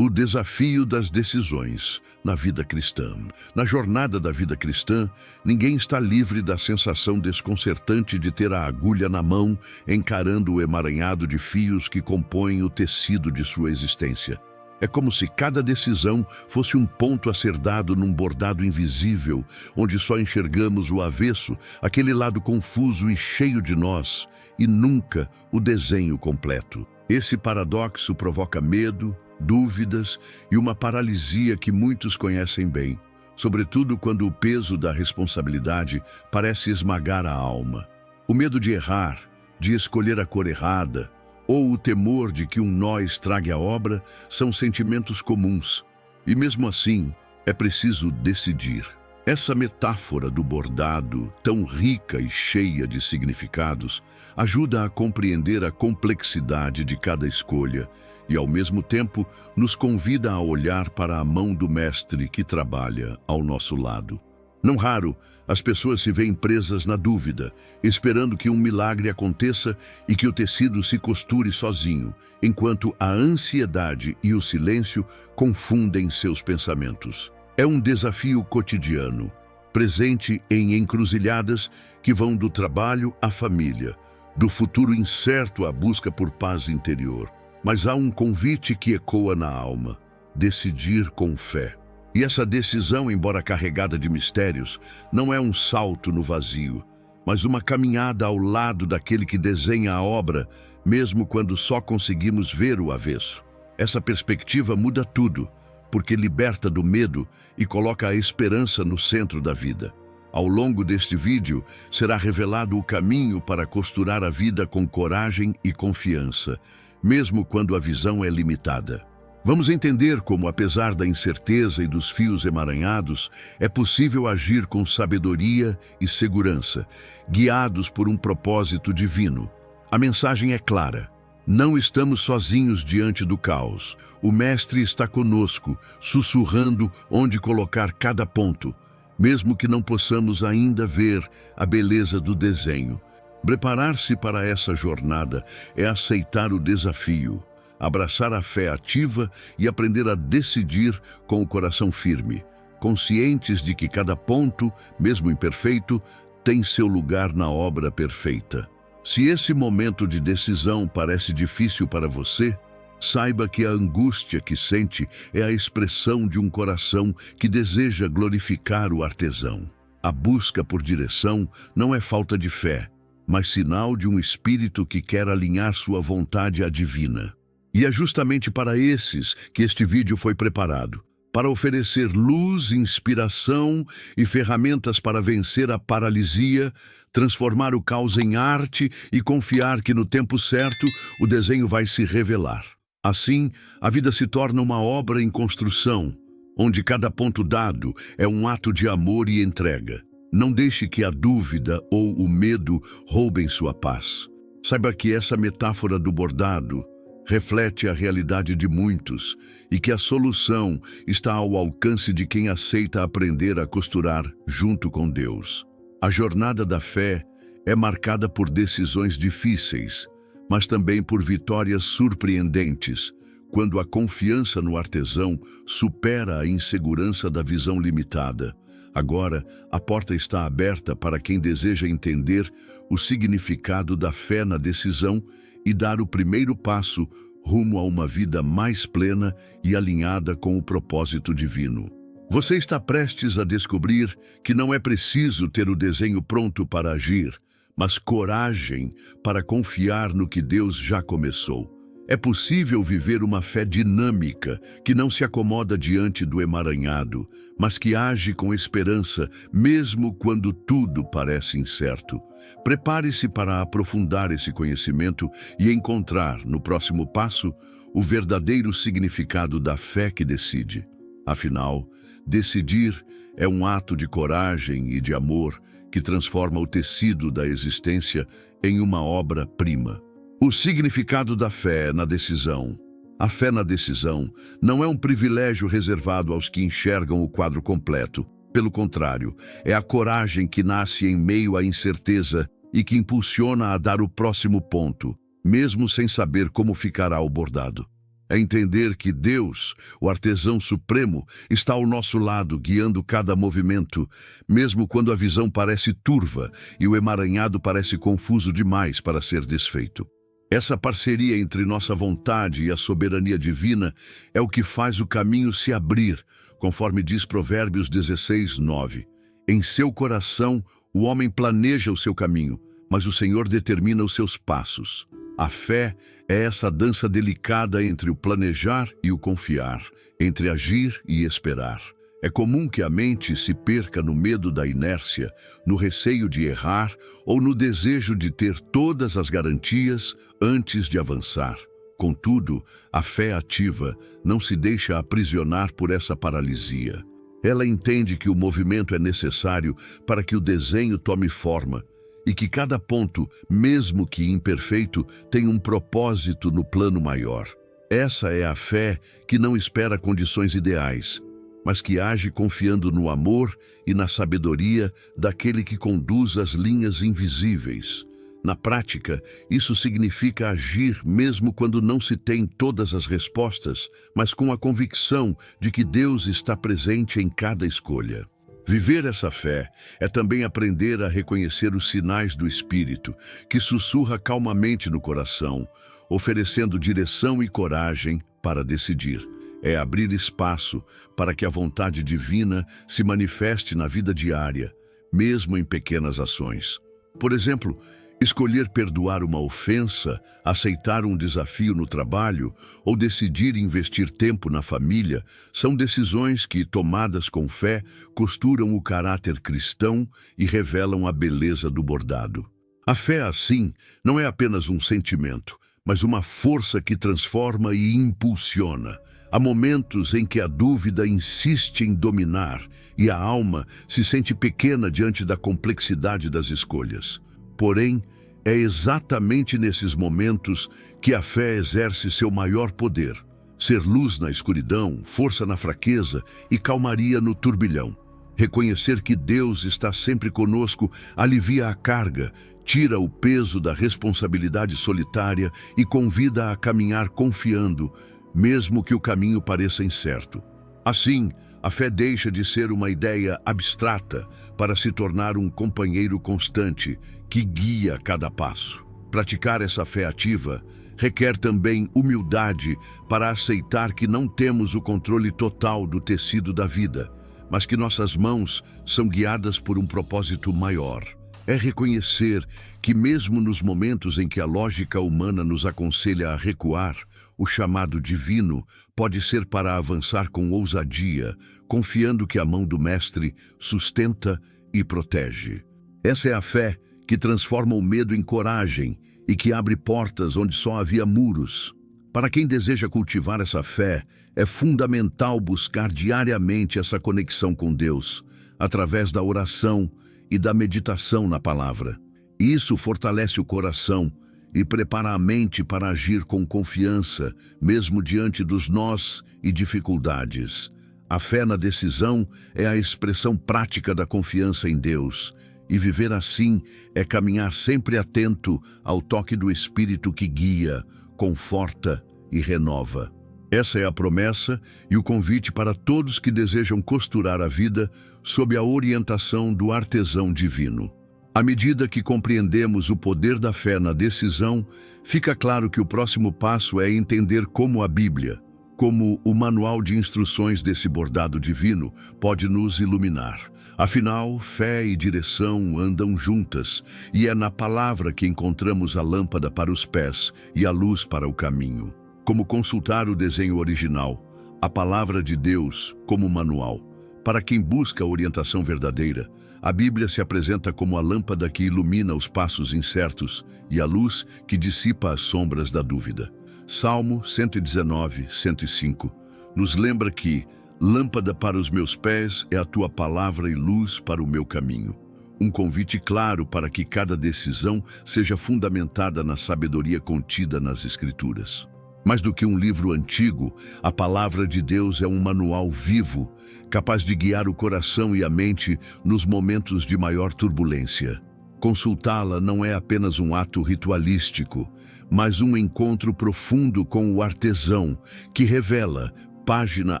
O desafio das decisões na vida cristã. Na jornada da vida cristã, ninguém está livre da sensação desconcertante de ter a agulha na mão, encarando o emaranhado de fios que compõem o tecido de sua existência. É como se cada decisão fosse um ponto a ser dado num bordado invisível, onde só enxergamos o avesso, aquele lado confuso e cheio de nós, e nunca o desenho completo. Esse paradoxo provoca medo, dúvidas e uma paralisia que muitos conhecem bem, sobretudo quando o peso da responsabilidade parece esmagar a alma. O medo de errar, de escolher a cor errada, ou o temor de que um nó estrague a obra são sentimentos comuns, e mesmo assim é preciso decidir. Essa metáfora do bordado, tão rica e cheia de significados, ajuda a compreender a complexidade de cada escolha e, ao mesmo tempo, nos convida a olhar para a mão do Mestre que trabalha ao nosso lado. Não raro, as pessoas se veem presas na dúvida, esperando que um milagre aconteça e que o tecido se costure sozinho, enquanto a ansiedade e o silêncio confundem seus pensamentos. É um desafio cotidiano, presente em encruzilhadas que vão do trabalho à família, do futuro incerto à busca por paz interior. Mas há um convite que ecoa na alma: decidir com fé. E essa decisão, embora carregada de mistérios, não é um salto no vazio, mas uma caminhada ao lado daquele que desenha a obra, mesmo quando só conseguimos ver o avesso. Essa perspectiva muda tudo, porque liberta do medo e coloca a esperança no centro da vida. Ao longo deste vídeo, será revelado o caminho para costurar a vida com coragem e confiança, mesmo quando a visão é limitada. Vamos entender como, apesar da incerteza e dos fios emaranhados, é possível agir com sabedoria e segurança, guiados por um propósito divino. A mensagem é clara: não estamos sozinhos diante do caos. O Mestre está conosco, sussurrando onde colocar cada ponto, mesmo que não possamos ainda ver a beleza do desenho. Preparar-se para essa jornada é aceitar o desafio, abraçar a fé ativa e aprender a decidir com o coração firme, conscientes de que cada ponto, mesmo imperfeito, tem seu lugar na obra perfeita. Se esse momento de decisão parece difícil para você, saiba que a angústia que sente é a expressão de um coração que deseja glorificar o artesão. A busca por direção não é falta de fé, mas sinal de um espírito que quer alinhar sua vontade à divina. E é justamente para esses que este vídeo foi preparado, para oferecer luz, inspiração e ferramentas para vencer a paralisia, transformar o caos em arte e confiar que no tempo certo o desenho vai se revelar. Assim, a vida se torna uma obra em construção, onde cada ponto dado é um ato de amor e entrega. Não deixe que a dúvida ou o medo roubem sua paz. Saiba que essa metáfora do bordado reflete a realidade de muitos e que a solução está ao alcance de quem aceita aprender a costurar junto com Deus. A jornada da fé é marcada por decisões difíceis, mas também por vitórias surpreendentes, quando a confiança no artesão supera a insegurança da visão limitada. Agora, a porta está aberta para quem deseja entender o significado da fé na decisão e dar o primeiro passo rumo a uma vida mais plena e alinhada com o propósito divino. Você está prestes a descobrir que não é preciso ter o desenho pronto para agir, mas coragem para confiar no que Deus já começou. É possível viver uma fé dinâmica, que não se acomoda diante do emaranhado, mas que age com esperança, mesmo quando tudo parece incerto. Prepare-se para aprofundar esse conhecimento e encontrar, no próximo passo, o verdadeiro significado da fé que decide. Afinal, decidir é um ato de coragem e de amor que transforma o tecido da existência em uma obra-prima. O significado da fé na decisão. A fé na decisão não é um privilégio reservado aos que enxergam o quadro completo. Pelo contrário, é a coragem que nasce em meio à incerteza e que impulsiona a dar o próximo ponto, mesmo sem saber como ficará o bordado. É entender que Deus, o artesão supremo, está ao nosso lado, guiando cada movimento, mesmo quando a visão parece turva e o emaranhado parece confuso demais para ser desfeito. Essa parceria entre nossa vontade e a soberania divina é o que faz o caminho se abrir, conforme diz Provérbios 16:9. Em seu coração, o homem planeja o seu caminho, mas o Senhor determina os seus passos. A fé é essa dança delicada entre o planejar e o confiar, entre agir e esperar. É comum que a mente se perca no medo da inércia, no receio de errar ou no desejo de ter todas as garantias antes de avançar. Contudo, a fé ativa não se deixa aprisionar por essa paralisia. Ela entende que o movimento é necessário para que o desenho tome forma e que cada ponto, mesmo que imperfeito, tem um propósito no plano maior. Essa é a fé que não espera condições ideais, mas que age confiando no amor e na sabedoria daquele que conduz as linhas invisíveis. Na prática, isso significa agir mesmo quando não se tem todas as respostas, mas com a convicção de que Deus está presente em cada escolha. Viver essa fé é também aprender a reconhecer os sinais do Espírito, que sussurra calmamente no coração, oferecendo direção e coragem para decidir. É abrir espaço para que a vontade divina se manifeste na vida diária, mesmo em pequenas ações. Por exemplo, escolher perdoar uma ofensa, aceitar um desafio no trabalho ou decidir investir tempo na família são decisões que, tomadas com fé, costuram o caráter cristão e revelam a beleza do bordado. A fé, assim, não é apenas um sentimento, mas uma força que transforma e impulsiona. Há momentos em que a dúvida insiste em dominar e a alma se sente pequena diante da complexidade das escolhas. Porém, é exatamente nesses momentos que a fé exerce seu maior poder. Ser luz na escuridão, força na fraqueza e calmaria no turbilhão. Reconhecer que Deus está sempre conosco alivia a carga, tira o peso da responsabilidade solitária e convida a caminhar confiando, mesmo que o caminho pareça incerto. Assim, a fé deixa de ser uma ideia abstrata para se tornar um companheiro constante que guia cada passo. Praticar essa fé ativa requer também humildade para aceitar que não temos o controle total do tecido da vida, mas que nossas mãos são guiadas por um propósito maior. É reconhecer que mesmo nos momentos em que a lógica humana nos aconselha a recuar, o chamado divino pode ser para avançar com ousadia, confiando que a mão do Mestre sustenta e protege. Essa é a fé que transforma o medo em coragem e que abre portas onde só havia muros. Para quem deseja cultivar essa fé, é fundamental buscar diariamente essa conexão com Deus, através da oração e da meditação na palavra. Isso fortalece o coração e prepara a mente para agir com confiança, mesmo diante dos nós e dificuldades. A fé na decisão é a expressão prática da confiança em Deus, e viver assim é caminhar sempre atento ao toque do Espírito que guia, conforta e renova. Essa é a promessa e o convite para todos que desejam costurar a vida sob a orientação do artesão divino. À medida que compreendemos o poder da fé na decisão, fica claro que o próximo passo é entender como a Bíblia, como o manual de instruções desse bordado divino, pode nos iluminar. Afinal, fé e direção andam juntas, e é na palavra que encontramos a lâmpada para os pés e a luz para o caminho. Como consultar o desenho original, a palavra de Deus como manual. Para quem busca a orientação verdadeira, a Bíblia se apresenta como a lâmpada que ilumina os passos incertos e a luz que dissipa as sombras da dúvida. Salmo 119, 105, nos lembra que lâmpada para os meus pés é a tua palavra e luz para o meu caminho. Um convite claro para que cada decisão seja fundamentada na sabedoria contida nas Escrituras. Mais do que um livro antigo, a palavra de Deus é um manual vivo, capaz de guiar o coração e a mente nos momentos de maior turbulência. Consultá-la não é apenas um ato ritualístico, mas um encontro profundo com o artesão, que revela, página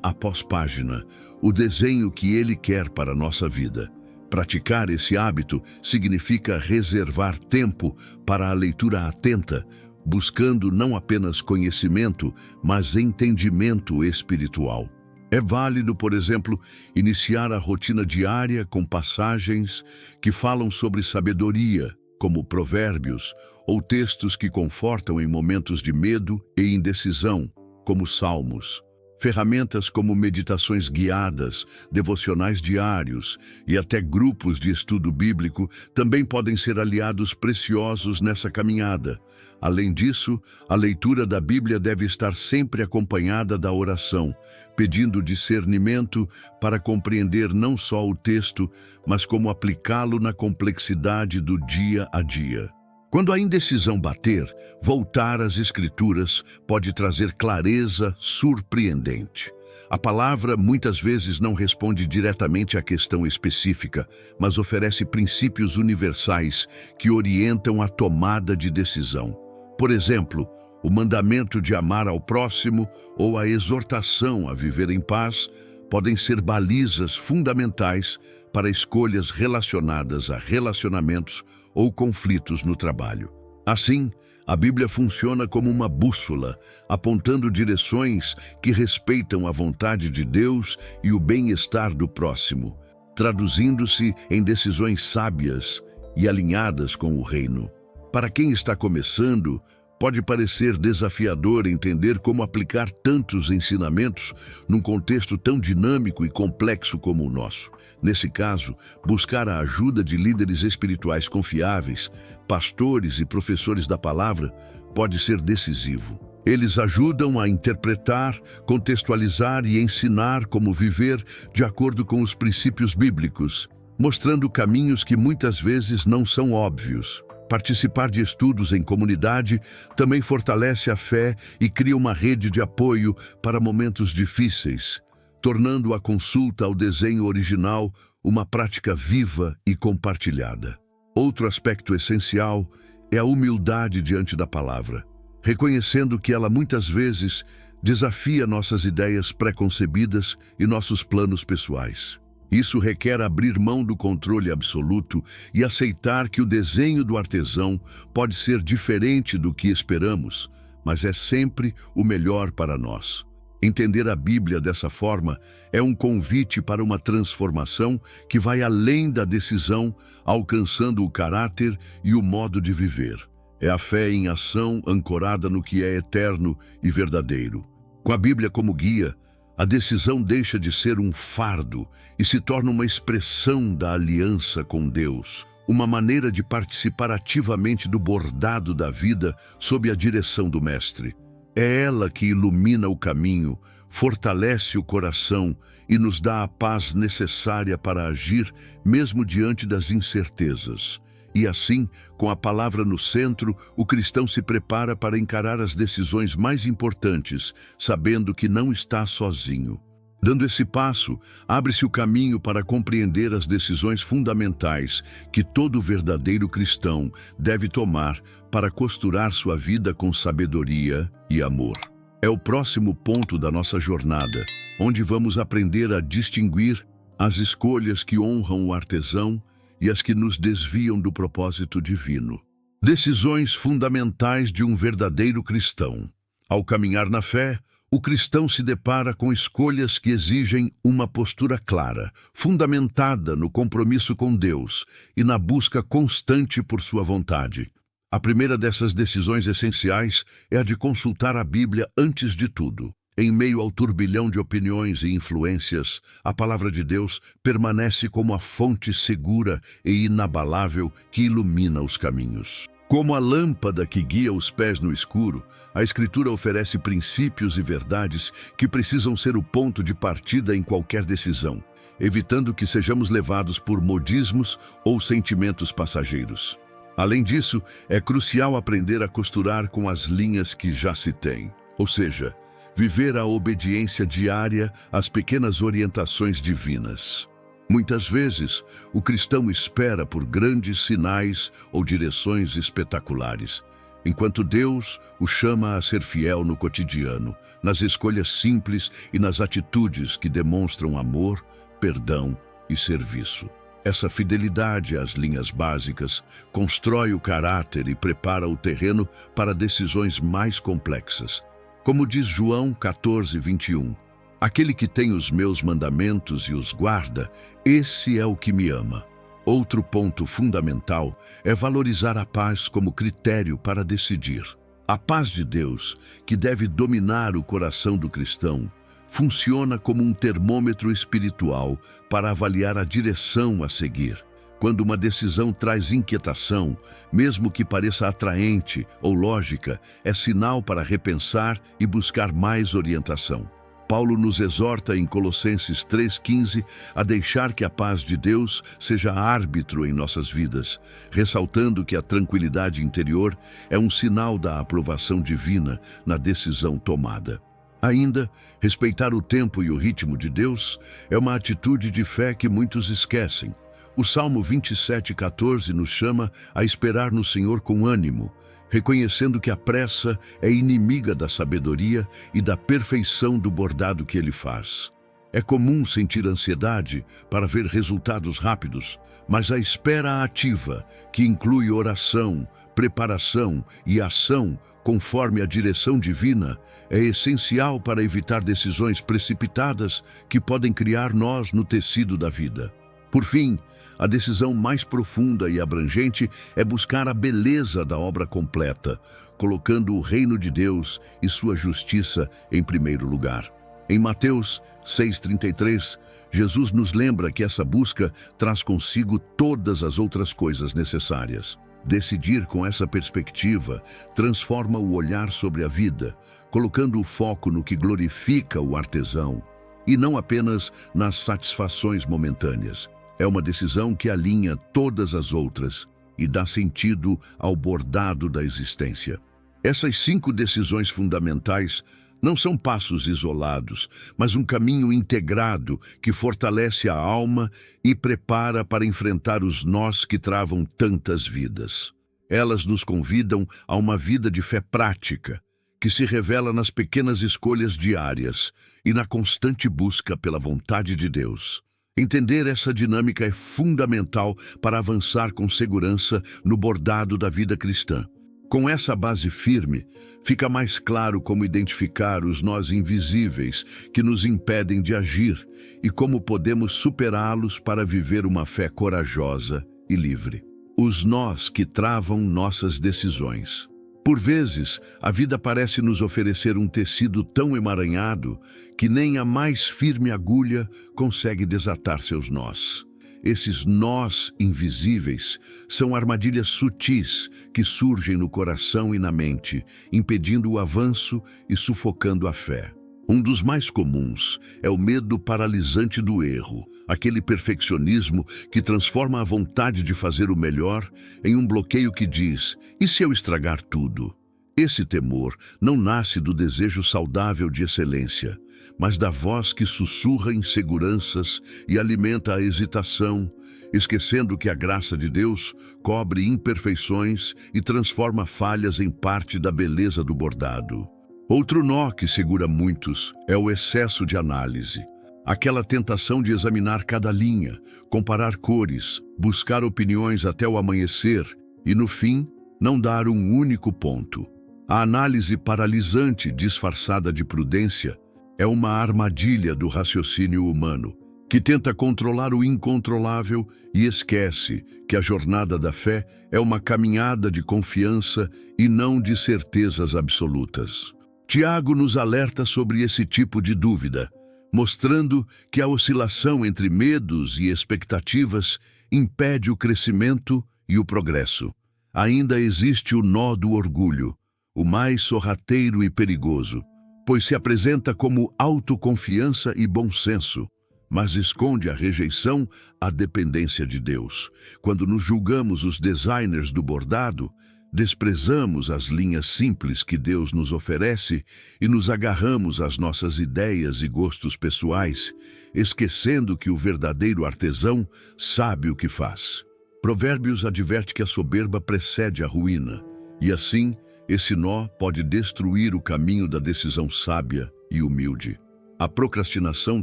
após página, o desenho que ele quer para a nossa vida. Praticar esse hábito significa reservar tempo para a leitura atenta, buscando não apenas conhecimento, mas entendimento espiritual. É válido, por exemplo, iniciar a rotina diária com passagens que falam sobre sabedoria, como provérbios, ou textos que confortam em momentos de medo e indecisão, como salmos. Ferramentas como meditações guiadas, devocionais diários e até grupos de estudo bíblico também podem ser aliados preciosos nessa caminhada. Além disso, a leitura da Bíblia deve estar sempre acompanhada da oração, pedindo discernimento para compreender não só o texto, mas como aplicá-lo na complexidade do dia a dia. Quando a indecisão bater, voltar às Escrituras pode trazer clareza surpreendente. A palavra muitas vezes não responde diretamente à questão específica, mas oferece princípios universais que orientam a tomada de decisão. Por exemplo, o mandamento de amar ao próximo ou a exortação a viver em paz podem ser balizas fundamentais para escolhas relacionadas a relacionamentos ou conflitos no trabalho. Assim, a Bíblia funciona como uma bússola, apontando direções que respeitam a vontade de Deus e o bem-estar do próximo, traduzindo-se em decisões sábias e alinhadas com o reino. Para quem está começando, pode parecer desafiador entender como aplicar tantos ensinamentos num contexto tão dinâmico e complexo como o nosso. Nesse caso, buscar a ajuda de líderes espirituais confiáveis, pastores e professores da palavra, pode ser decisivo. Eles ajudam a interpretar, contextualizar e ensinar como viver de acordo com os princípios bíblicos, mostrando caminhos que muitas vezes não são óbvios. Participar de estudos em comunidade também fortalece a fé e cria uma rede de apoio para momentos difíceis, tornando a consulta ao desenho original uma prática viva e compartilhada. Outro aspecto essencial é a humildade diante da palavra, reconhecendo que ela muitas vezes desafia nossas ideias pré-concebidas e nossos planos pessoais. Isso requer abrir mão do controle absoluto e aceitar que o desenho do artesão pode ser diferente do que esperamos, mas é sempre o melhor para nós. Entender a Bíblia dessa forma é um convite para uma transformação que vai além da decisão, alcançando o caráter e o modo de viver. É a fé em ação ancorada no que é eterno e verdadeiro. Com a Bíblia como guia, a decisão deixa de ser um fardo e se torna uma expressão da aliança com Deus, uma maneira de participar ativamente do bordado da vida sob a direção do Mestre. É ela que ilumina o caminho, fortalece o coração e nos dá a paz necessária para agir mesmo diante das incertezas. E assim, com a palavra no centro, o cristão se prepara para encarar as decisões mais importantes, sabendo que não está sozinho. Dando esse passo, abre-se o caminho para compreender as decisões fundamentais que todo verdadeiro cristão deve tomar para costurar sua vida com sabedoria e amor. É o próximo ponto da nossa jornada, onde vamos aprender a distinguir as escolhas que honram o artesão e as que nos desviam do propósito divino. Decisões fundamentais de um verdadeiro cristão. Ao caminhar na fé, o cristão se depara com escolhas que exigem uma postura clara, fundamentada no compromisso com Deus e na busca constante por sua vontade. A primeira dessas decisões essenciais é a de consultar a Bíblia antes de tudo. Em meio ao turbilhão de opiniões e influências, a palavra de Deus permanece como a fonte segura e inabalável que ilumina os caminhos. Como a lâmpada que guia os pés no escuro, a Escritura oferece princípios e verdades que precisam ser o ponto de partida em qualquer decisão, evitando que sejamos levados por modismos ou sentimentos passageiros. Além disso, é crucial aprender a costurar com as linhas que já se tem, ou seja, viver a obediência diária às pequenas orientações divinas. Muitas vezes, o cristão espera por grandes sinais ou direções espetaculares, enquanto Deus o chama a ser fiel no cotidiano, nas escolhas simples e nas atitudes que demonstram amor, perdão e serviço. Essa fidelidade às linhas básicas constrói o caráter e prepara o terreno para decisões mais complexas. Como diz João 14:21, aquele que tem os meus mandamentos e os guarda, esse é o que me ama. Outro ponto fundamental é valorizar a paz como critério para decidir. A paz de Deus, que deve dominar o coração do cristão, funciona como um termômetro espiritual para avaliar a direção a seguir. Quando uma decisão traz inquietação, mesmo que pareça atraente ou lógica, é sinal para repensar e buscar mais orientação. Paulo nos exorta em Colossenses 3:15 a deixar que a paz de Deus seja árbitro em nossas vidas, ressaltando que a tranquilidade interior é um sinal da aprovação divina na decisão tomada. Ainda, respeitar o tempo e o ritmo de Deus é uma atitude de fé que muitos esquecem. O Salmo 27:14 nos chama a esperar no Senhor com ânimo, reconhecendo que a pressa é inimiga da sabedoria e da perfeição do bordado que ele faz. É comum sentir ansiedade para ver resultados rápidos, mas a espera ativa, que inclui oração, preparação e ação conforme a direção divina, é essencial para evitar decisões precipitadas que podem criar nós no tecido da vida. Por fim, a decisão mais profunda e abrangente é buscar a beleza da obra completa, colocando o reino de Deus e sua justiça em primeiro lugar. Em Mateus 6:33, Jesus nos lembra que essa busca traz consigo todas as outras coisas necessárias. Decidir com essa perspectiva transforma o olhar sobre a vida, colocando o foco no que glorifica o artesão e não apenas nas satisfações momentâneas. É uma decisão que alinha todas as outras e dá sentido ao bordado da existência. Essas 5 decisões fundamentais não são passos isolados, mas um caminho integrado que fortalece a alma e prepara para enfrentar os nós que travam tantas vidas. Elas nos convidam a uma vida de fé prática, que se revela nas pequenas escolhas diárias e na constante busca pela vontade de Deus. Entender essa dinâmica é fundamental para avançar com segurança no bordado da vida cristã. Com essa base firme, fica mais claro como identificar os nós invisíveis que nos impedem de agir e como podemos superá-los para viver uma fé corajosa e livre. Os nós que travam nossas decisões. Por vezes, a vida parece nos oferecer um tecido tão emaranhado que nem a mais firme agulha consegue desatar seus nós. Esses nós invisíveis são armadilhas sutis que surgem no coração e na mente, impedindo o avanço e sufocando a fé. Um dos mais comuns é o medo paralisante do erro, aquele perfeccionismo que transforma a vontade de fazer o melhor em um bloqueio que diz: e se eu estragar tudo? Esse temor não nasce do desejo saudável de excelência, mas da voz que sussurra inseguranças e alimenta a hesitação, esquecendo que a graça de Deus cobre imperfeições e transforma falhas em parte da beleza do bordado. Outro nó que segura muitos é o excesso de análise. Aquela tentação de examinar cada linha, comparar cores, buscar opiniões até o amanhecer e, no fim, não dar um único ponto. A análise paralisante, disfarçada de prudência, é uma armadilha do raciocínio humano, que tenta controlar o incontrolável e esquece que a jornada da fé é uma caminhada de confiança e não de certezas absolutas. Tiago nos alerta sobre esse tipo de dúvida, mostrando que a oscilação entre medos e expectativas impede o crescimento e o progresso. Ainda existe o nó do orgulho, o mais sorrateiro e perigoso, pois se apresenta como autoconfiança e bom senso, mas esconde a rejeição à dependência de Deus. Quando nos julgamos os designers do bordado, desprezamos as linhas simples que Deus nos oferece e nos agarramos às nossas ideias e gostos pessoais, esquecendo que o verdadeiro artesão sabe o que faz. Provérbios adverte que a soberba precede a ruína, e assim, Esse nó pode destruir o caminho da decisão sábia e humilde. A procrastinação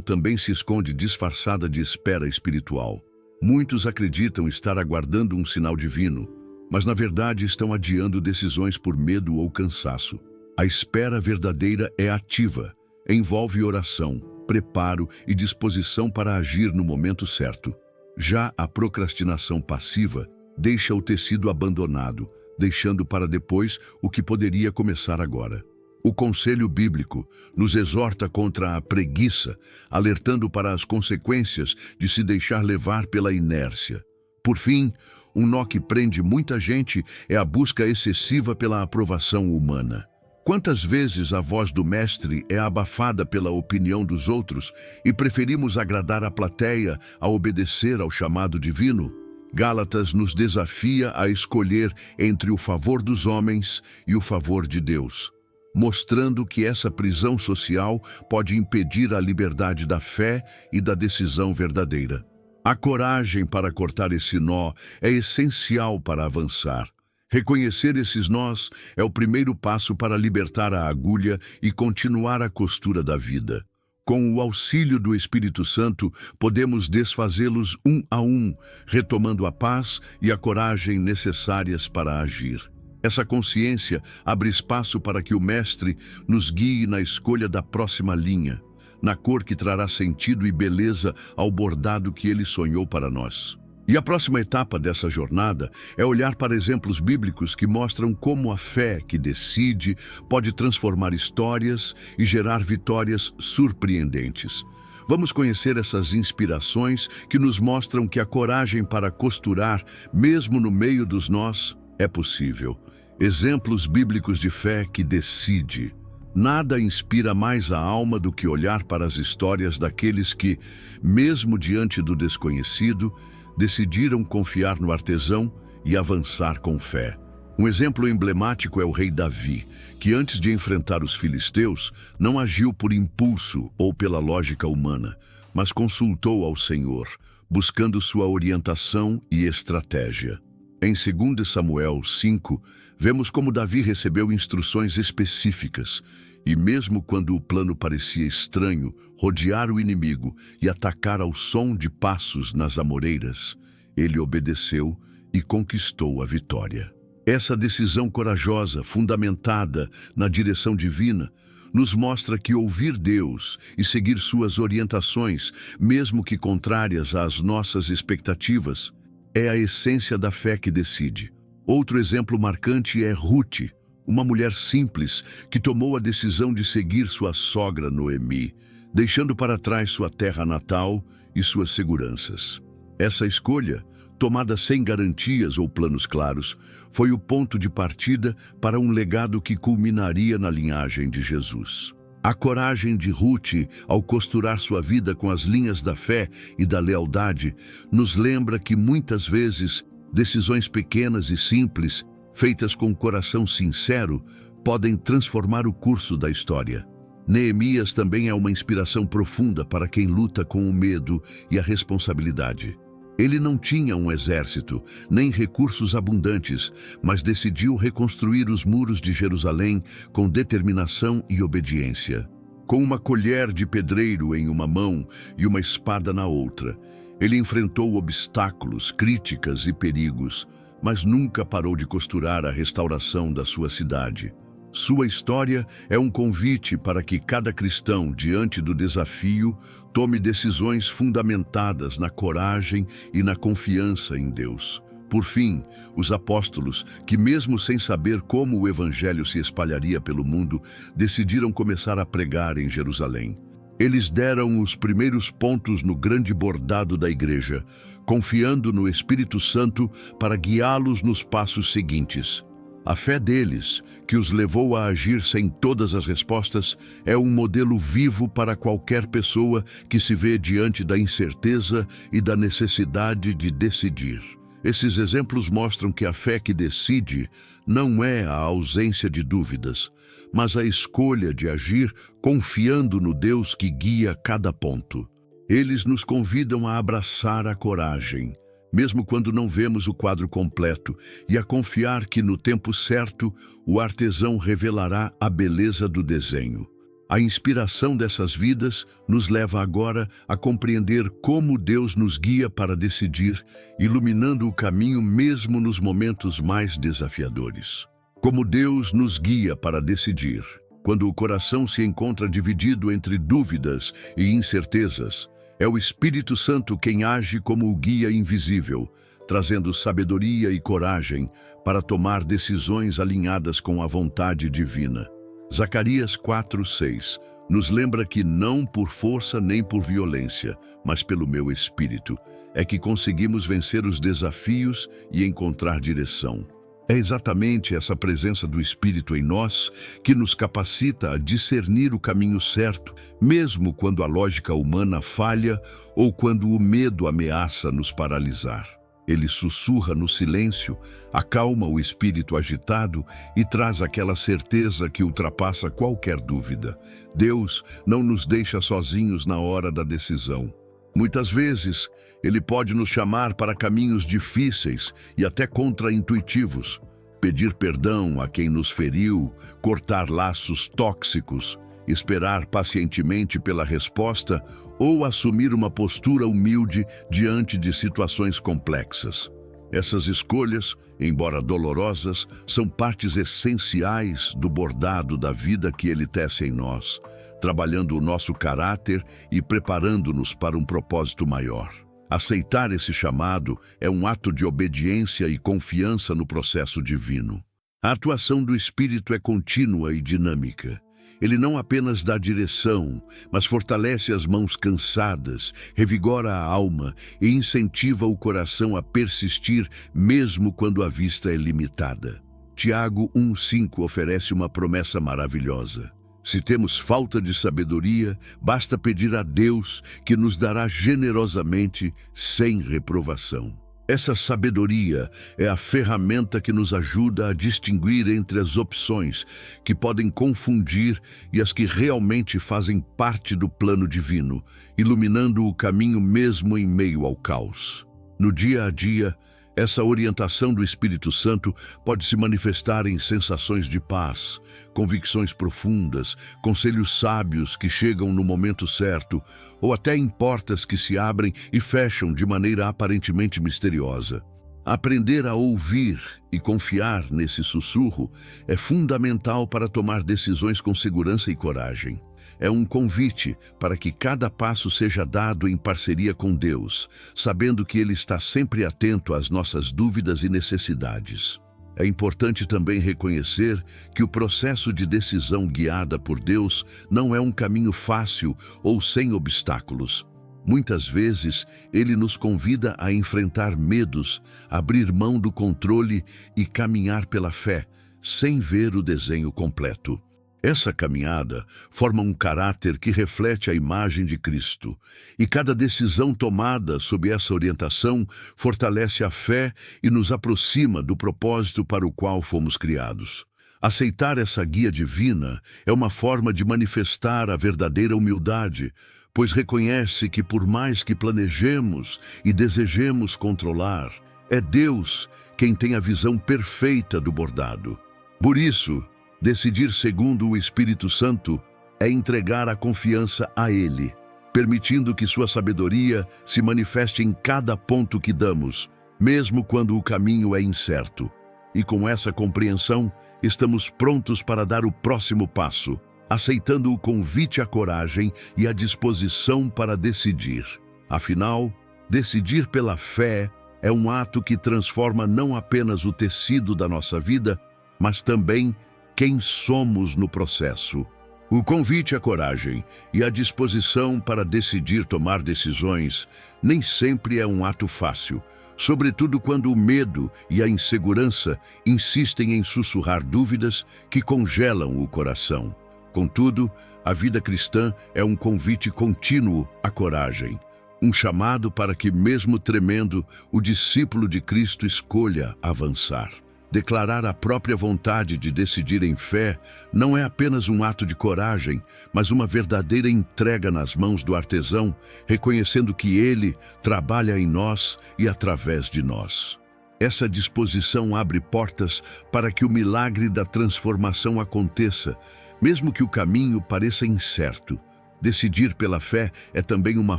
também se esconde disfarçada de espera espiritual. Muitos acreditam estar aguardando um sinal divino, mas na verdade estão adiando decisões por medo ou cansaço. A espera verdadeira é ativa, envolve oração, preparo e disposição para agir no momento certo. Já a procrastinação passiva deixa o tecido abandonado, deixando para depois o que poderia começar agora. O conselho bíblico nos exorta contra a preguiça, alertando para as consequências de se deixar levar pela inércia. Por fim, um nó que prende muita gente é a busca excessiva pela aprovação humana. Quantas vezes a voz do Mestre é abafada pela opinião dos outros e preferimos agradar a plateia a obedecer ao chamado divino? Gálatas nos desafia a escolher entre o favor dos homens e o favor de Deus, mostrando que essa prisão social pode impedir a liberdade da fé e da decisão verdadeira. A coragem para cortar esse nó é essencial para avançar. Reconhecer esses nós é o primeiro passo para libertar a agulha e continuar a costura da vida. Com o auxílio do Espírito Santo, podemos desfazê-los um a um, retomando a paz e a coragem necessárias para agir. Essa consciência abre espaço para que o Mestre nos guie na escolha da próxima linha, na cor que trará sentido e beleza ao bordado que ele sonhou para nós. E a próxima etapa dessa jornada é olhar para exemplos bíblicos que mostram como a fé que decide pode transformar histórias e gerar vitórias surpreendentes. Vamos conhecer essas inspirações que nos mostram que a coragem para costurar, mesmo no meio dos nós, é possível. Exemplos bíblicos de fé que decide. Nada inspira mais a alma do que olhar para as histórias daqueles que, mesmo diante do desconhecido, decidiram confiar no artesão e avançar com fé. Um exemplo emblemático é o rei Davi, que antes de enfrentar os filisteus, não agiu por impulso ou pela lógica humana, mas consultou ao Senhor, buscando sua orientação e estratégia. Em 2 Samuel 5, vemos como Davi recebeu instruções específicas e, mesmo quando o plano parecia estranho, rodear o inimigo e atacar ao som de passos nas amoreiras, ele obedeceu e conquistou a vitória. Essa decisão corajosa, fundamentada na direção divina, nos mostra que ouvir Deus e seguir suas orientações, mesmo que contrárias às nossas expectativas, é a essência da fé que decide. Outro exemplo marcante é Ruth, uma mulher simples que tomou a decisão de seguir sua sogra Noemi, deixando para trás sua terra natal e suas seguranças. Essa escolha, tomada sem garantias ou planos claros, foi o ponto de partida para um legado que culminaria na linhagem de Jesus. A coragem de Ruth, ao costurar sua vida com as linhas da fé e da lealdade, nos lembra que muitas vezes decisões pequenas e simples, feitas com coração sincero, podem transformar o curso da história. Neemias também é uma inspiração profunda para quem luta com o medo e a responsabilidade. Ele não tinha um exército, nem recursos abundantes, mas decidiu reconstruir os muros de Jerusalém com determinação e obediência. Com uma colher de pedreiro em uma mão e uma espada na outra, ele enfrentou obstáculos, críticas e perigos, mas nunca parou de costurar a restauração da sua cidade. Sua história é um convite para que cada cristão, diante do desafio, tome decisões fundamentadas na coragem e na confiança em Deus. Por fim, os apóstolos, que mesmo sem saber como o evangelho se espalharia pelo mundo, decidiram começar a pregar em Jerusalém. Eles deram os primeiros pontos no grande bordado da igreja, confiando no Espírito Santo para guiá-los nos passos seguintes. A fé deles, que os levou a agir sem todas as respostas, é um modelo vivo para qualquer pessoa que se vê diante da incerteza e da necessidade de decidir. Esses exemplos mostram que a fé que decide não é a ausência de dúvidas, mas a escolha de agir confiando no Deus que guia cada ponto. Eles nos convidam a abraçar a coragem, mesmo quando não vemos o quadro completo, e a confiar que no tempo certo o artesão revelará a beleza do desenho. A inspiração dessas vidas nos leva agora a compreender como Deus nos guia para decidir, iluminando o caminho mesmo nos momentos mais desafiadores. Como Deus nos guia para decidir. Quando o coração se encontra dividido entre dúvidas e incertezas, é o Espírito Santo quem age como o guia invisível, trazendo sabedoria e coragem para tomar decisões alinhadas com a vontade divina. Zacarias 4:6 nos lembra que não por força nem por violência, mas pelo meu Espírito, é que conseguimos vencer os desafios e encontrar direção. É exatamente essa presença do Espírito em nós que nos capacita a discernir o caminho certo, mesmo quando a lógica humana falha ou quando o medo ameaça nos paralisar. Ele sussurra no silêncio, acalma o espírito agitado e traz aquela certeza que ultrapassa qualquer dúvida. Deus não nos deixa sozinhos na hora da decisão. Muitas vezes, Ele pode nos chamar para caminhos difíceis e até contraintuitivos. Pedir perdão a quem nos feriu, cortar laços tóxicos, esperar pacientemente pela resposta ou assumir uma postura humilde diante de situações complexas. Essas escolhas, embora dolorosas, são partes essenciais do bordado da vida que Ele tece em nós, trabalhando o nosso caráter e preparando-nos para um propósito maior. Aceitar esse chamado é um ato de obediência e confiança no processo divino. A atuação do Espírito é contínua e dinâmica. Ele não apenas dá direção, mas fortalece as mãos cansadas, revigora a alma e incentiva o coração a persistir mesmo quando a vista é limitada. Tiago 1:5 oferece uma promessa maravilhosa. Se temos falta de sabedoria, basta pedir a Deus que nos dará generosamente, sem reprovação. Essa sabedoria é a ferramenta que nos ajuda a distinguir entre as opções que podem confundir e as que realmente fazem parte do plano divino, iluminando o caminho mesmo em meio ao caos. No dia a dia, essa orientação do Espírito Santo pode se manifestar em sensações de paz, convicções profundas, conselhos sábios que chegam no momento certo, ou até em portas que se abrem e fecham de maneira aparentemente misteriosa. Aprender a ouvir e confiar nesse sussurro é fundamental para tomar decisões com segurança e coragem. É um convite para que cada passo seja dado em parceria com Deus, sabendo que Ele está sempre atento às nossas dúvidas e necessidades. É importante também reconhecer que o processo de decisão guiada por Deus não é um caminho fácil ou sem obstáculos. Muitas vezes, Ele nos convida a enfrentar medos, abrir mão do controle e caminhar pela fé, sem ver o desenho completo. Essa caminhada forma um caráter que reflete a imagem de Cristo, e cada decisão tomada sob essa orientação fortalece a fé e nos aproxima do propósito para o qual fomos criados. Aceitar essa guia divina é uma forma de manifestar a verdadeira humildade, pois reconhece que por mais que planejemos e desejemos controlar, é Deus quem tem a visão perfeita do bordado. Por isso, decidir segundo o Espírito Santo é entregar a confiança a Ele, permitindo que sua sabedoria se manifeste em cada ponto que damos, mesmo quando o caminho é incerto. E com essa compreensão, estamos prontos para dar o próximo passo, aceitando o convite à coragem e à disposição para decidir. Afinal, decidir pela fé é um ato que transforma não apenas o tecido da nossa vida, mas também quem somos no processo. O convite à coragem e à disposição para decidir tomar decisões nem sempre é um ato fácil, sobretudo quando o medo e a insegurança insistem em sussurrar dúvidas que congelam o coração. Contudo, a vida cristã é um convite contínuo à coragem, um chamado para que, mesmo tremendo, o discípulo de Cristo escolha avançar. Declarar a própria vontade de decidir em fé não é apenas um ato de coragem, mas uma verdadeira entrega nas mãos do artesão, reconhecendo que ele trabalha em nós e através de nós. Essa disposição abre portas para que o milagre da transformação aconteça, mesmo que o caminho pareça incerto. Decidir pela fé é também uma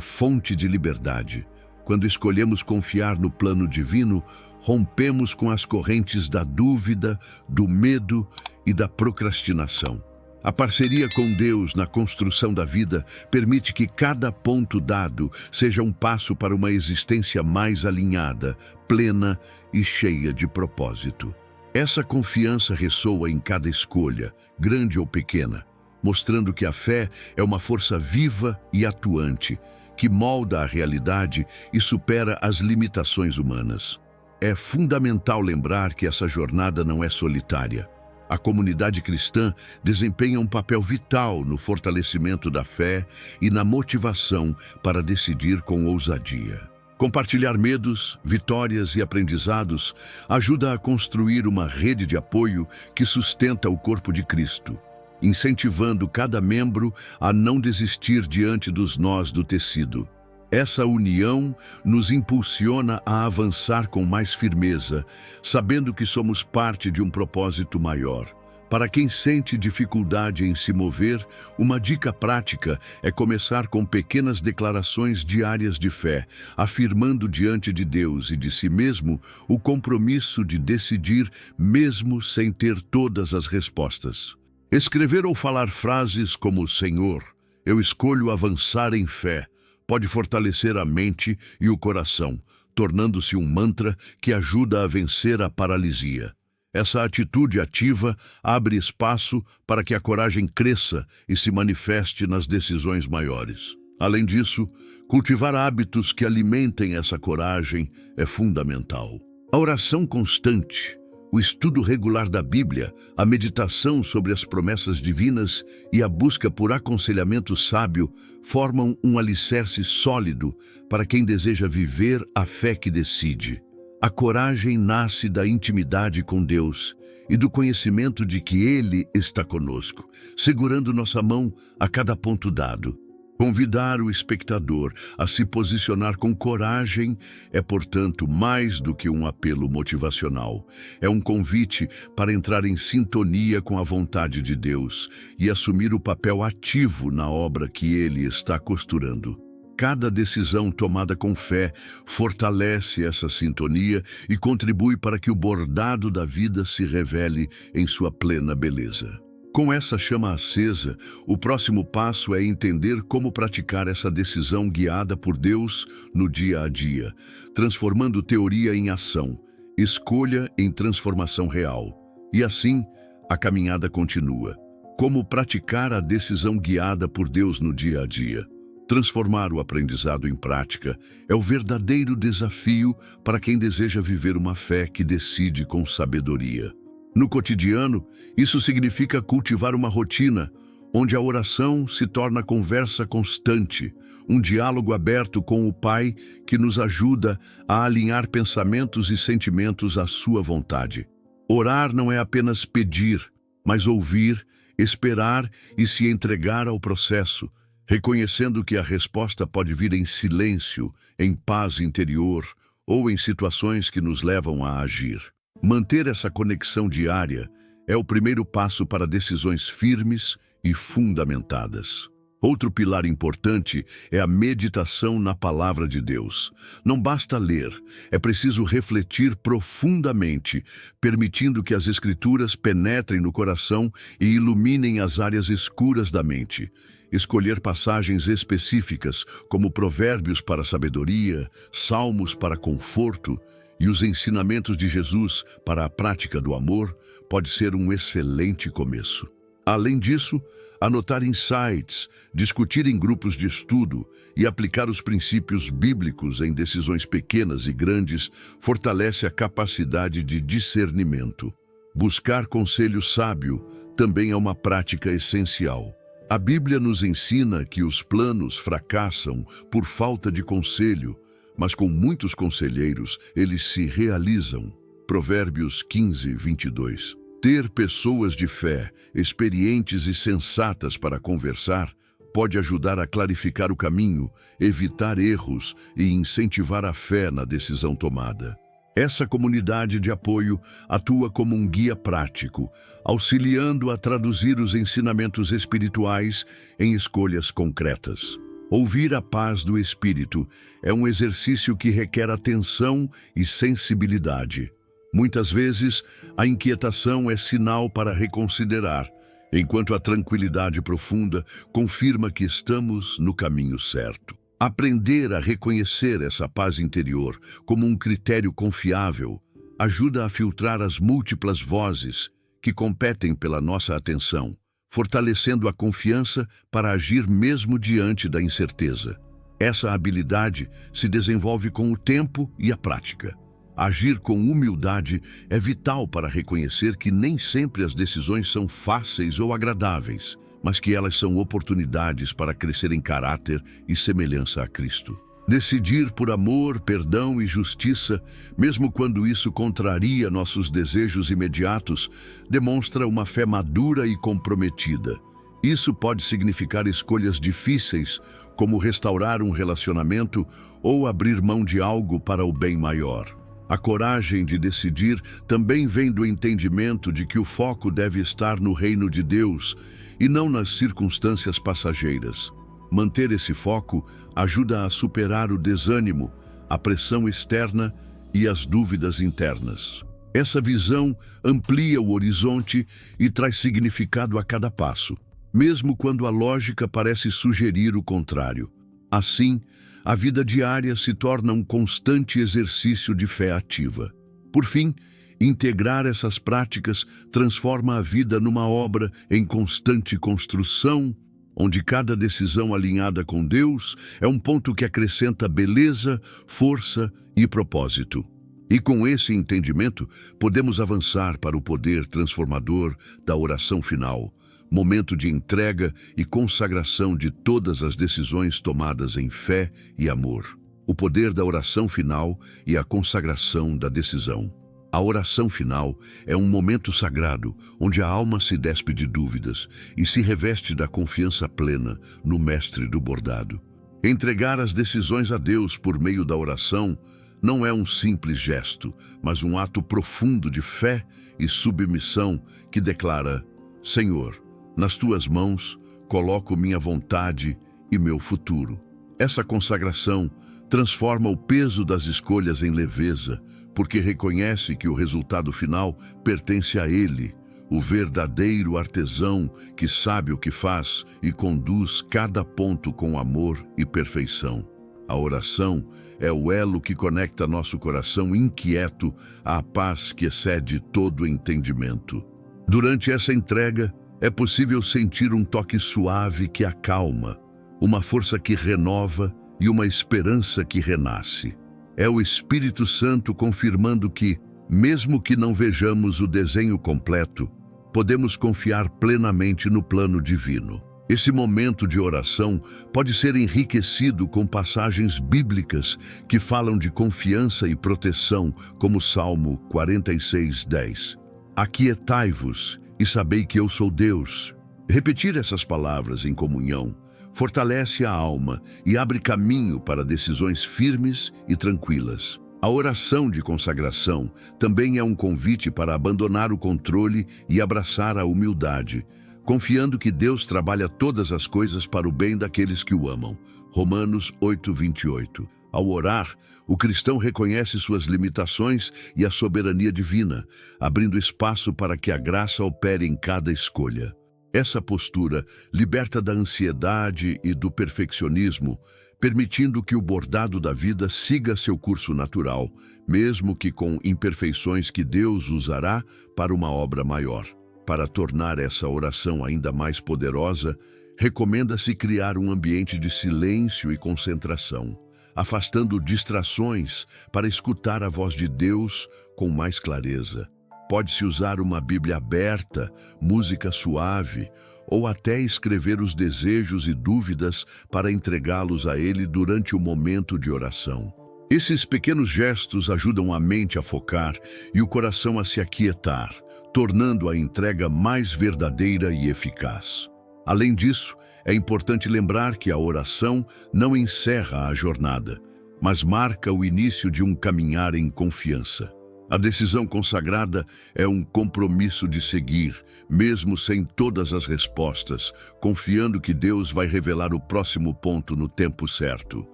fonte de liberdade. Quando escolhemos confiar no plano divino, rompemos com as correntes da dúvida, do medo e da procrastinação. A parceria com Deus na construção da vida permite que cada ponto dado seja um passo para uma existência mais alinhada, plena e cheia de propósito. Essa confiança ressoa em cada escolha, grande ou pequena, mostrando que a fé é uma força viva e atuante, que molda a realidade e supera as limitações humanas. É fundamental lembrar que essa jornada não é solitária. A comunidade cristã desempenha um papel vital no fortalecimento da fé e na motivação para decidir com ousadia. Compartilhar medos, vitórias e aprendizados ajuda a construir uma rede de apoio que sustenta o corpo de Cristo, incentivando cada membro a não desistir diante dos nós do tecido. Essa união nos impulsiona a avançar com mais firmeza, sabendo que somos parte de um propósito maior. Para quem sente dificuldade em se mover, uma dica prática é começar com pequenas declarações diárias de fé, afirmando diante de Deus e de si mesmo o compromisso de decidir mesmo sem ter todas as respostas. Escrever ou falar frases como "Senhor, eu escolho avançar em fé", pode fortalecer a mente e o coração, tornando-se um mantra que ajuda a vencer a paralisia. Essa atitude ativa abre espaço para que a coragem cresça e se manifeste nas decisões maiores. Além disso, cultivar hábitos que alimentem essa coragem é fundamental. A oração constante, o estudo regular da Bíblia, a meditação sobre as promessas divinas e a busca por aconselhamento sábio formam um alicerce sólido para quem deseja viver a fé que decide. A coragem nasce da intimidade com Deus e do conhecimento de que Ele está conosco, segurando nossa mão a cada ponto dado. Convidar o espectador a se posicionar com coragem é, portanto, mais do que um apelo motivacional. É um convite para entrar em sintonia com a vontade de Deus e assumir o papel ativo na obra que Ele está costurando. Cada decisão tomada com fé fortalece essa sintonia e contribui para que o bordado da vida se revele em sua plena beleza. Com essa chama acesa, o próximo passo é entender como praticar essa decisão guiada por Deus no dia a dia, transformando teoria em ação, escolha em transformação real. E assim, a caminhada continua. Como praticar a decisão guiada por Deus no dia a dia? Transformar o aprendizado em prática é o verdadeiro desafio para quem deseja viver uma fé que decide com sabedoria. No cotidiano, isso significa cultivar uma rotina, onde a oração se torna conversa constante, um diálogo aberto com o Pai que nos ajuda a alinhar pensamentos e sentimentos à sua vontade. Orar não é apenas pedir, mas ouvir, esperar e se entregar ao processo, reconhecendo que a resposta pode vir em silêncio, em paz interior ou em situações que nos levam a agir. Manter essa conexão diária é o primeiro passo para decisões firmes e fundamentadas. Outro pilar importante é a meditação na palavra de Deus. Não basta ler, é preciso refletir profundamente, permitindo que as Escrituras penetrem no coração e iluminem as áreas escuras da mente. Escolher passagens específicas, como provérbios para a sabedoria, salmos para conforto e os ensinamentos de Jesus para a prática do amor, pode ser um excelente começo. Além disso, anotar insights, discutir em grupos de estudo e aplicar os princípios bíblicos em decisões pequenas e grandes fortalece a capacidade de discernimento. Buscar conselho sábio também é uma prática essencial. A Bíblia nos ensina que os planos fracassam por falta de conselho, mas com muitos conselheiros eles se realizam. Provérbios 15, 22. Ter pessoas de fé, experientes e sensatas para conversar, pode ajudar a clarificar o caminho, evitar erros e incentivar a fé na decisão tomada. Essa comunidade de apoio atua como um guia prático, auxiliando a traduzir os ensinamentos espirituais em escolhas concretas. Ouvir a paz do Espírito é um exercício que requer atenção e sensibilidade. Muitas vezes, a inquietação é sinal para reconsiderar, enquanto a tranquilidade profunda confirma que estamos no caminho certo. Aprender a reconhecer essa paz interior como um critério confiável ajuda a filtrar as múltiplas vozes que competem pela nossa atenção, fortalecendo a confiança para agir mesmo diante da incerteza. Essa habilidade se desenvolve com o tempo e a prática. Agir com humildade é vital para reconhecer que nem sempre as decisões são fáceis ou agradáveis, mas que elas são oportunidades para crescer em caráter e semelhança a Cristo. Decidir por amor, perdão e justiça, mesmo quando isso contraria nossos desejos imediatos, demonstra uma fé madura e comprometida. Isso pode significar escolhas difíceis, como restaurar um relacionamento ou abrir mão de algo para o bem maior. A coragem de decidir também vem do entendimento de que o foco deve estar no reino de Deus e não nas circunstâncias passageiras. Manter esse foco ajuda a superar o desânimo, a pressão externa e as dúvidas internas. Essa visão amplia o horizonte e traz significado a cada passo, mesmo quando a lógica parece sugerir o contrário. Assim, a vida diária se torna um constante exercício de fé ativa. Por fim, integrar essas práticas transforma a vida numa obra em constante construção, onde cada decisão alinhada com Deus é um ponto que acrescenta beleza, força e propósito. E com esse entendimento, podemos avançar para o poder transformador da oração final, momento de entrega e consagração de todas as decisões tomadas em fé e amor. O poder da oração final e a consagração da decisão. A oração final é um momento sagrado onde a alma se despe de dúvidas e se reveste da confiança plena no Mestre do bordado. Entregar as decisões a Deus por meio da oração não é um simples gesto, mas um ato profundo de fé e submissão que declara: Senhor, nas tuas mãos coloco minha vontade e meu futuro. Essa consagração transforma o peso das escolhas em leveza, porque reconhece que o resultado final pertence a Ele, o verdadeiro artesão que sabe o que faz e conduz cada ponto com amor e perfeição. A oração é o elo que conecta nosso coração inquieto à paz que excede todo entendimento. Durante essa entrega, é possível sentir um toque suave que acalma, uma força que renova e uma esperança que renasce. É o Espírito Santo confirmando que, mesmo que não vejamos o desenho completo, podemos confiar plenamente no plano divino. Esse momento de oração pode ser enriquecido com passagens bíblicas que falam de confiança e proteção, como Salmo 46:10. Aquietai-vos e sabei que eu sou Deus. Repetir essas palavras em comunhão fortalece a alma e abre caminho para decisões firmes e tranquilas. A oração de consagração também é um convite para abandonar o controle e abraçar a humildade, confiando que Deus trabalha todas as coisas para o bem daqueles que o amam. Romanos 8:28. Ao orar, o cristão reconhece suas limitações e a soberania divina, abrindo espaço para que a graça opere em cada escolha. Essa postura liberta da ansiedade e do perfeccionismo, permitindo que o bordado da vida siga seu curso natural, mesmo que com imperfeições que Deus usará para uma obra maior. Para tornar essa oração ainda mais poderosa, recomenda-se criar um ambiente de silêncio e concentração, afastando distrações para escutar a voz de Deus com mais clareza. Pode-se usar uma Bíblia aberta, música suave, ou até escrever os desejos e dúvidas para entregá-los a Ele durante o momento de oração. Esses pequenos gestos ajudam a mente a focar e o coração a se aquietar, tornando a entrega mais verdadeira e eficaz. Além disso, é importante lembrar que a oração não encerra a jornada, mas marca o início de um caminhar em confiança. A decisão consagrada é um compromisso de seguir, mesmo sem todas as respostas, confiando que Deus vai revelar o próximo ponto no tempo certo.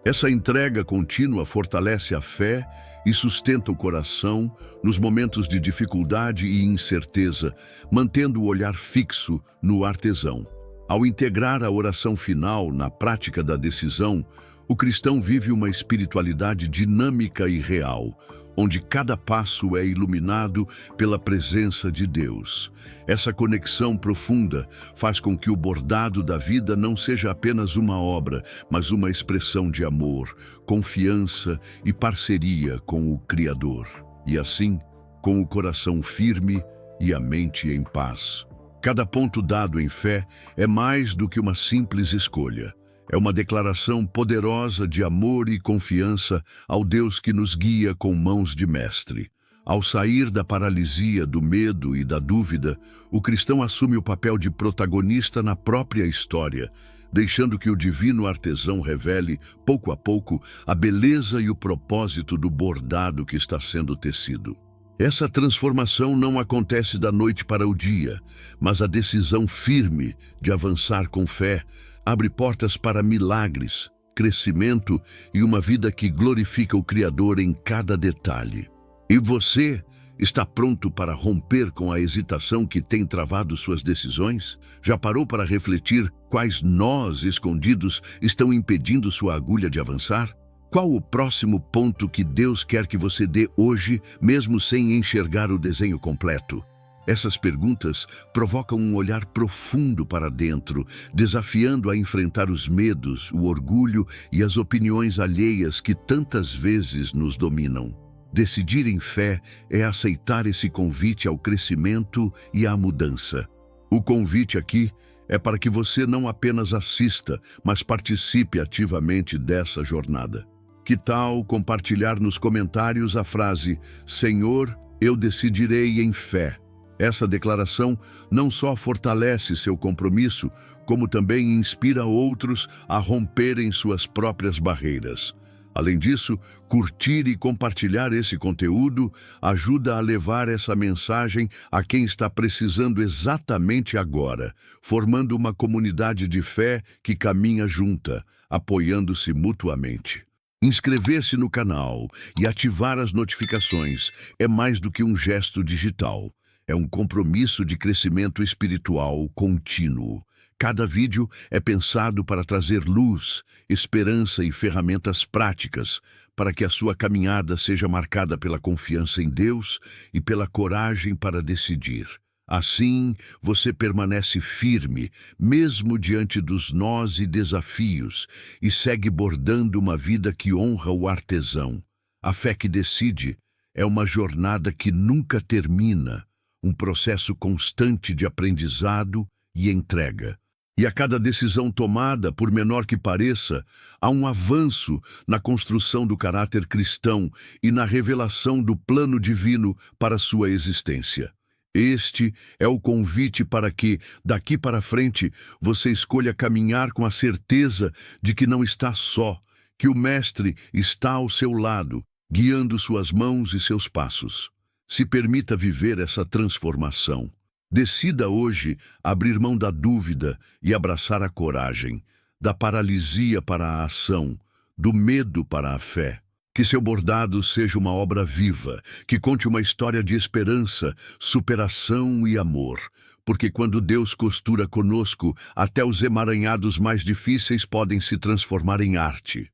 Essa entrega contínua fortalece a fé e sustenta o coração nos momentos de dificuldade e incerteza, mantendo o olhar fixo no artesão. Ao integrar a oração final na prática da decisão, o cristão vive uma espiritualidade dinâmica e real, onde cada passo é iluminado pela presença de Deus. Essa conexão profunda faz com que o bordado da vida não seja apenas uma obra, mas uma expressão de amor, confiança e parceria com o Criador. E assim, com o coração firme e a mente em paz. Cada ponto dado em fé é mais do que uma simples escolha. É uma declaração poderosa de amor e confiança ao Deus que nos guia com mãos de mestre. Ao sair da paralisia, do medo e da dúvida, o cristão assume o papel de protagonista na própria história, deixando que o divino artesão revele, pouco a pouco, a beleza e o propósito do bordado que está sendo tecido. Essa transformação não acontece da noite para o dia, mas a decisão firme de avançar com fé abre portas para milagres, crescimento e uma vida que glorifica o Criador em cada detalhe. E você está pronto para romper com a hesitação que tem travado suas decisões? Já parou para refletir quais nós escondidos estão impedindo sua agulha de avançar? Qual o próximo ponto que Deus quer que você dê hoje, mesmo sem enxergar o desenho completo? Essas perguntas provocam um olhar profundo para dentro, desafiando a enfrentar os medos, o orgulho e as opiniões alheias que tantas vezes nos dominam. Decidir em fé é aceitar esse convite ao crescimento e à mudança. O convite aqui é para que você não apenas assista, mas participe ativamente dessa jornada. Que tal compartilhar nos comentários a frase: Senhor, eu decidirei em fé? Essa declaração não só fortalece seu compromisso, como também inspira outros a romperem suas próprias barreiras. Além disso, curtir e compartilhar esse conteúdo ajuda a levar essa mensagem a quem está precisando exatamente agora, formando uma comunidade de fé que caminha junta, apoiando-se mutuamente. Inscrever-se no canal e ativar as notificações é mais do que um gesto digital. É um compromisso de crescimento espiritual contínuo. Cada vídeo é pensado para trazer luz, esperança e ferramentas práticas para que a sua caminhada seja marcada pela confiança em Deus e pela coragem para decidir. Assim, você permanece firme, mesmo diante dos nós e desafios, e segue bordando uma vida que honra o artesão. A fé que decide é uma jornada que nunca termina, um processo constante de aprendizado e entrega. E a cada decisão tomada, por menor que pareça, há um avanço na construção do caráter cristão e na revelação do plano divino para sua existência. Este é o convite para que, daqui para frente, você escolha caminhar com a certeza de que não está só, que o Mestre está ao seu lado, guiando suas mãos e seus passos. Se permita viver essa transformação. Decida hoje abrir mão da dúvida e abraçar a coragem, da paralisia para a ação, do medo para a fé. Que seu bordado seja uma obra viva, que conte uma história de esperança, superação e amor. Porque quando Deus costura conosco, até os emaranhados mais difíceis podem se transformar em arte.